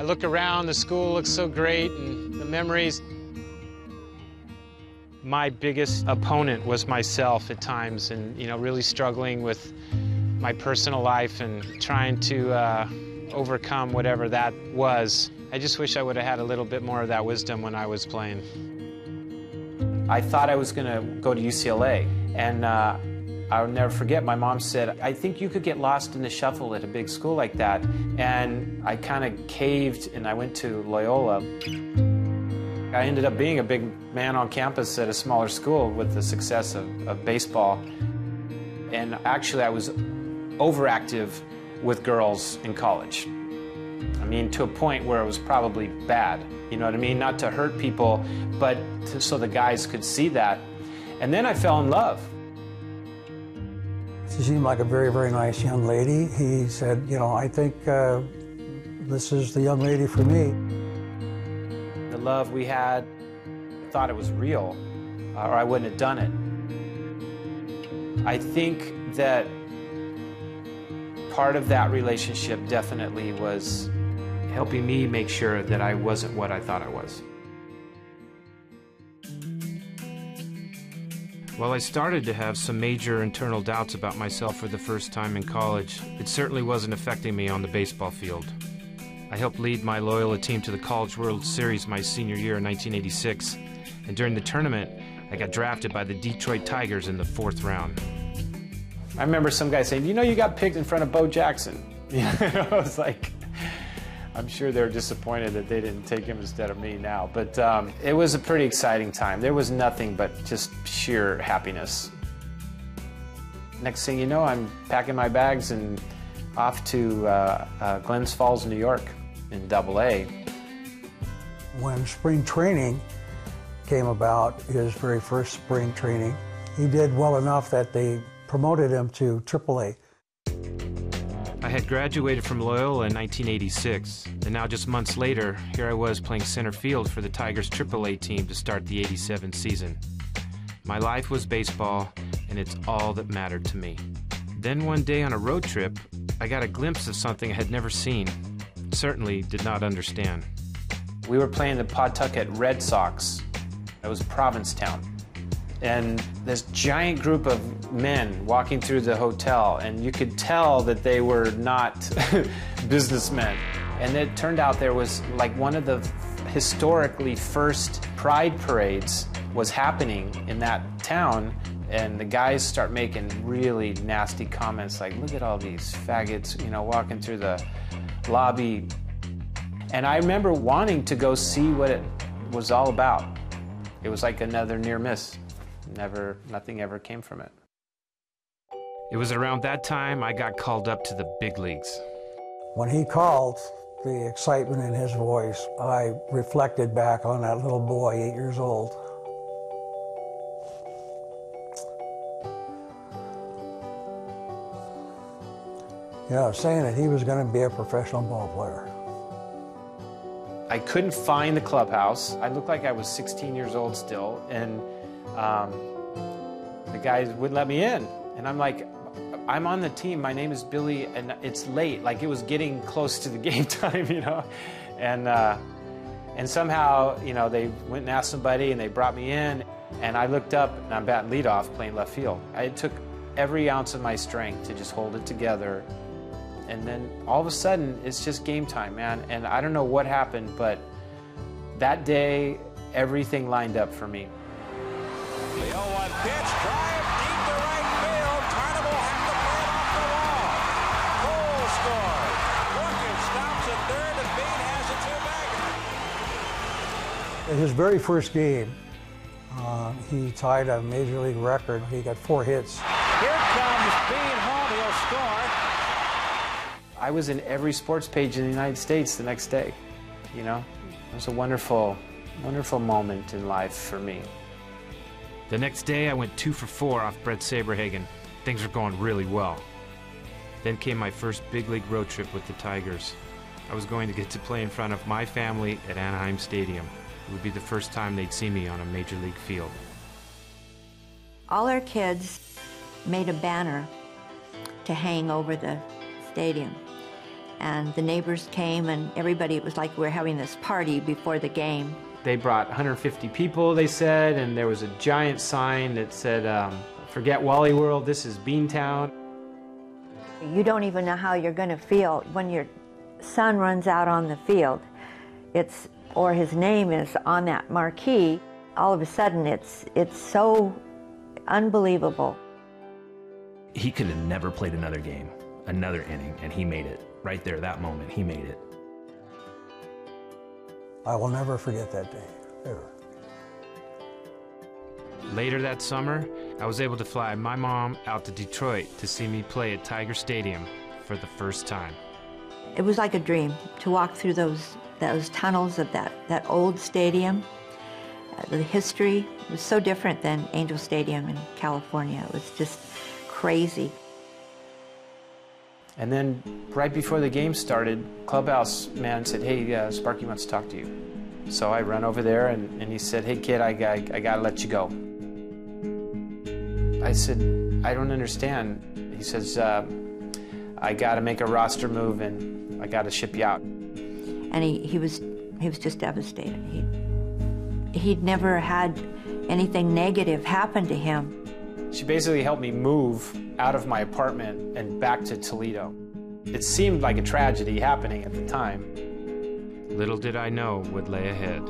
look around, the school looks so great, and the memories. My biggest opponent was myself at times, and really struggling with my personal life and trying to overcome whatever that was. I just wish I would have had a little bit more of that wisdom when I was playing. I thought I was going to go to UCLA, and I'll never forget, my mom said, I think you could get lost in the shuffle at a big school like that. And I kind of caved, and I went to Loyola. I ended up being a big man on campus at a smaller school with the success of baseball. And actually, I was overactive with girls in college. I mean, to a point where it was probably bad. You know what I mean? Not to hurt people, but so the guys could see that. And then I fell in love. She seemed like a very, very nice young lady. He said, I think this is the young lady for me. The love we had, I thought it was real, or I wouldn't have done it. I think that part of that relationship definitely was helping me make sure that I wasn't what I thought I was. While I started to have some major internal doubts about myself for the first time in college, it certainly wasn't affecting me on the baseball field. I helped lead my Loyola team to the College World Series my senior year in 1986, and during the tournament, I got drafted by the Detroit Tigers in the 4th round. I remember some guy saying, you got picked in front of Bo Jackson. I was like, I'm sure they're disappointed that they didn't take him instead of me now. But it was a pretty exciting time. There was nothing but just sheer happiness. Next thing you know, I'm packing my bags and off to Glens Falls, New York in AA. When spring training came about, his very first spring training, he did well enough that they promoted him to AAA. I had graduated from Loyola in 1986, and now just months later, here I was playing center field for the Tigers AAA team to start the '87 season. My life was baseball, and it's all that mattered to me. Then one day on a road trip, I got a glimpse of something I had never seen, certainly did not understand. We were playing the Pawtucket Red Sox. It was Provincetown. And this giant group of men walking through the hotel, and you could tell that they were not businessmen. And it turned out there was like one of the historically first pride parades was happening in that town, and the guys start making really nasty comments like, look at all these faggots, walking through the lobby. And I remember wanting to go see what it was all about. It was like another near miss. Nothing ever came from it. It was around that time I got called up to the big leagues. When he called, the excitement in his voice, I reflected back on that little boy, 8 years old. Saying that he was going to be a professional ball player. I couldn't find the clubhouse. I looked like I was 16 years old still, and the guys wouldn't let me in. And I'm like, I'm on the team, my name is Billy, and it's late. Like, it was getting close to the game time, And somehow, they went and asked somebody, and they brought me in, and I looked up, and I'm batting leadoff playing left field. It took every ounce of my strength to just hold it together. And then all of a sudden, it's just game time, man. And I don't know what happened, but that day, everything lined up for me. The 0-1 pitch, drive deep to right field. Turner will have to play it off the wall. Cole scores. Orchid stops at third, and Bean has it to Baggett. In his very first game, he tied a major league record. He got 4 hits. Here comes Bean home. He'll score. I was in every sports page in the United States the next day. It was a wonderful, wonderful moment in life for me. The next day, I went 2 for 4 off Brett Saberhagen. Things were going really well. Then came my first big league road trip with the Tigers. I was going to get to play in front of my family at Anaheim Stadium. It would be the first time they'd see me on a major league field. All our kids made a banner to hang over the stadium. And the neighbors came, and everybody, it was like we were having this party before the game. They brought 150 people, they said, and there was a giant sign that said, forget Wally World, this is Beantown. You don't even know how you're going to feel when your son runs out on the field. Or his name is on that marquee. All of a sudden, it's so unbelievable. He could have never played another game, another inning, and he made it. Right there, that moment, he made it. I will never forget that day, ever. Later that summer, I was able to fly my mom out to Detroit to see me play at Tiger Stadium for the first time. It was like a dream to walk through those tunnels of that old stadium. The history was so different than Angel Stadium in California. It was just crazy. And then right before the game started, clubhouse man said, hey, Sparky wants to talk to you. So I run over there and he said, hey kid, I gotta let you go. I said, I don't understand. He says, I gotta make a roster move and I gotta ship you out. And he was just devastated. He'd never had anything negative happen to him. She basically helped me move out of my apartment and back to Toledo. It seemed like a tragedy happening at the time. Little did I know would lay ahead.